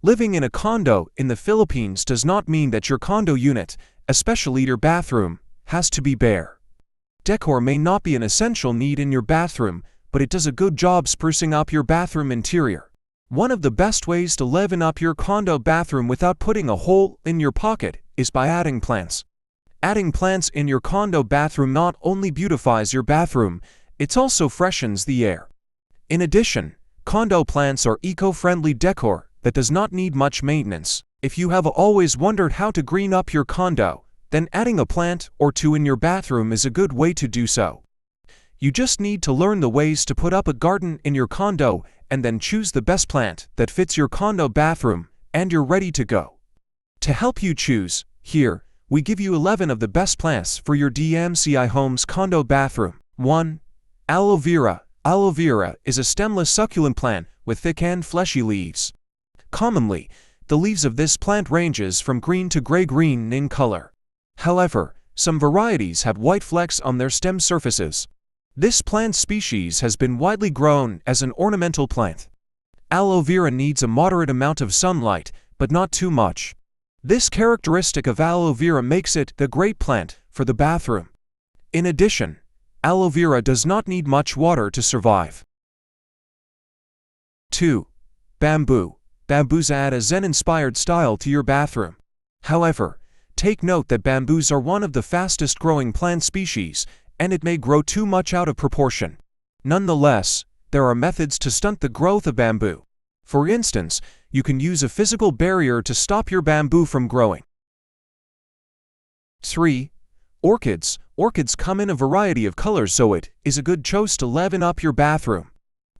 Living in a condo in the Philippines does not mean that your condo unit, especially your bathroom, has to be bare. Decor may not be an essential need in your bathroom, but it does a good job sprucing up your bathroom interior. One of the best ways to liven up your condo bathroom without putting a hole in your pocket is by adding plants. Adding plants in your condo bathroom not only beautifies your bathroom, it also freshens the air. In addition, condo plants are eco-friendly decor that does not need much maintenance. If you have always wondered how to green up your condo, then adding a plant or two in your bathroom is a good way to do so. You just need to learn the ways to put up a garden in your condo and then choose the best plant that fits your condo bathroom, and you're ready to go. To help you choose, here, we give you 11 of the best plants for your DMCI Homes condo bathroom. 1. Aloe vera. Aloe vera is a stemless succulent plant with thick and fleshy leaves. Commonly, the leaves of this plant ranges from green to gray-green in color. However, some varieties have white flecks on their stem surfaces. This plant species has been widely grown as an ornamental plant. Aloe vera needs a moderate amount of sunlight, but not too much. This characteristic of aloe vera makes it the great plant for the bathroom. In addition, aloe vera does not need much water to survive. 2. Bamboo. Bamboos add a Zen-inspired style to your bathroom. However, take note that bamboos are one of the fastest-growing plant species, and it may grow too much out of proportion. Nonetheless, there are methods to stunt the growth of bamboo. For instance, you can use a physical barrier to stop your bamboo from growing. 3. Orchids. Orchids come in a variety of colors, so it is a good choice to liven up your bathroom.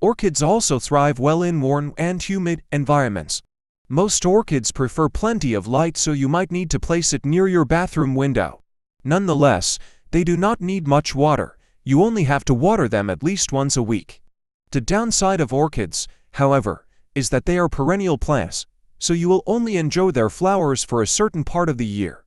Orchids also thrive well in warm and humid environments. Most orchids prefer plenty of light, so you might need to place it near your bathroom window. Nonetheless, they do not need much water. You only have to water them at least once a week. The downside of orchids, however, is that they are perennial plants, so you will only enjoy their flowers for a certain part of the year.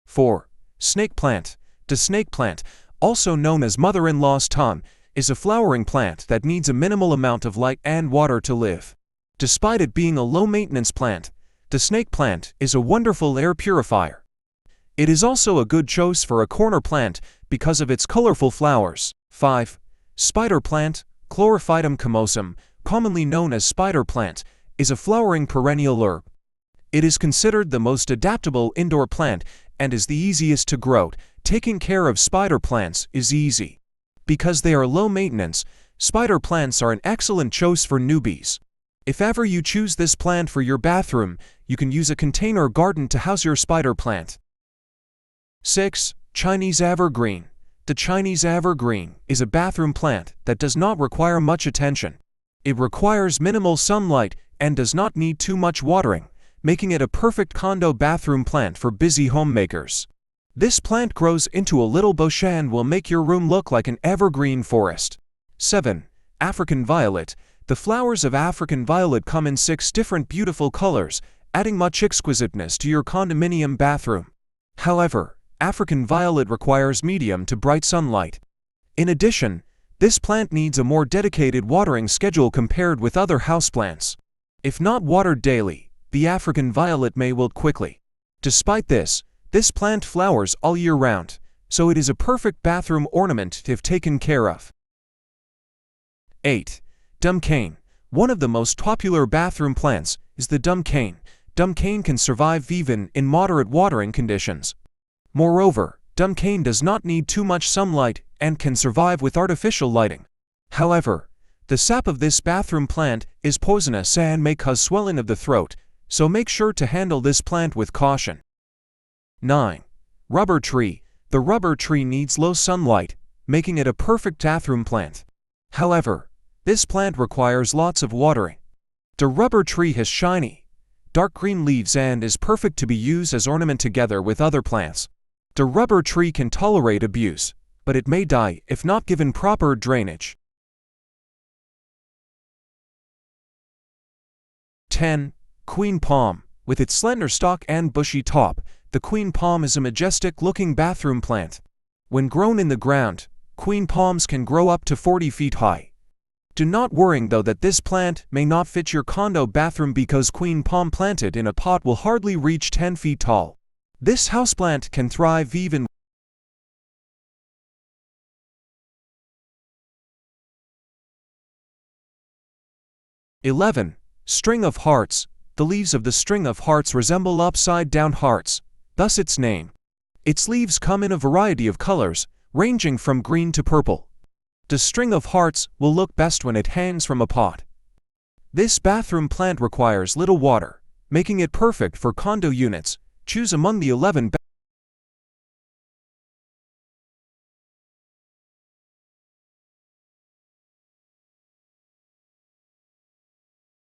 4. Snake plant. The snake plant, also known as mother-in-law's tongue, is a flowering plant that needs a minimal amount of light and water to live. Despite it being a low-maintenance plant, the snake plant is a wonderful air purifier. It is also a good choice for a corner plant because of its colorful flowers. 5. Spider plant. Chlorophytum comosum, commonly known as spider plant, is a flowering perennial herb. It is considered the most adaptable indoor plant and is the easiest to grow. Taking care of spider plants is easy. Because they are low maintenance, spider plants are an excellent choice for newbies. If ever you choose this plant for your bathroom, you can use a container garden to house your spider plant. 6. Chinese evergreen. The Chinese evergreen is a bathroom plant that does not require much attention. It requires minimal sunlight and does not need too much watering, making it a perfect condo bathroom plant for busy homemakers. This plant grows into a little bush and will make your room look like an evergreen forest. 7. African violet. The flowers of African violet come in 6 different beautiful colors, adding much exquisiteness to your condominium bathroom. However, African violet requires medium to bright sunlight. In addition, this plant needs a more dedicated watering schedule compared with other houseplants. If not watered daily, the African violet may wilt quickly. Despite this plant flowers all year round, so it is a perfect bathroom ornament if taken care of. 8. Dumb cane. One of the most popular bathroom plants is the dumb cane. Dumb cane can survive even in moderate watering conditions. Moreover, dumb cane does not need too much sunlight and can survive with artificial lighting. However, the sap of this bathroom plant is poisonous and may cause swelling of the throat, so make sure to handle this plant with caution. 9. Rubber tree. The rubber tree needs low sunlight, making it a perfect bathroom plant. However, this plant requires lots of watering. The rubber tree has shiny, dark green leaves and is perfect to be used as ornament together with other plants. The rubber tree can tolerate abuse, but it may die if not given proper drainage. 10. Queen palm. With its slender stalk and bushy top, the queen palm is a majestic-looking bathroom plant. When grown in the ground, queen palms can grow up to 40 feet high. Do not worry though that this plant may not fit your condo bathroom because queen palm planted in a pot will hardly reach 10 feet tall. This houseplant can thrive even 11. String of hearts. The leaves of the string of hearts resemble upside-down hearts, thus its name. Its leaves come in a variety of colors, ranging from green to purple. The string of hearts will look best when it hangs from a pot. This bathroom plant requires little water, making it perfect for condo units. Choose among the 11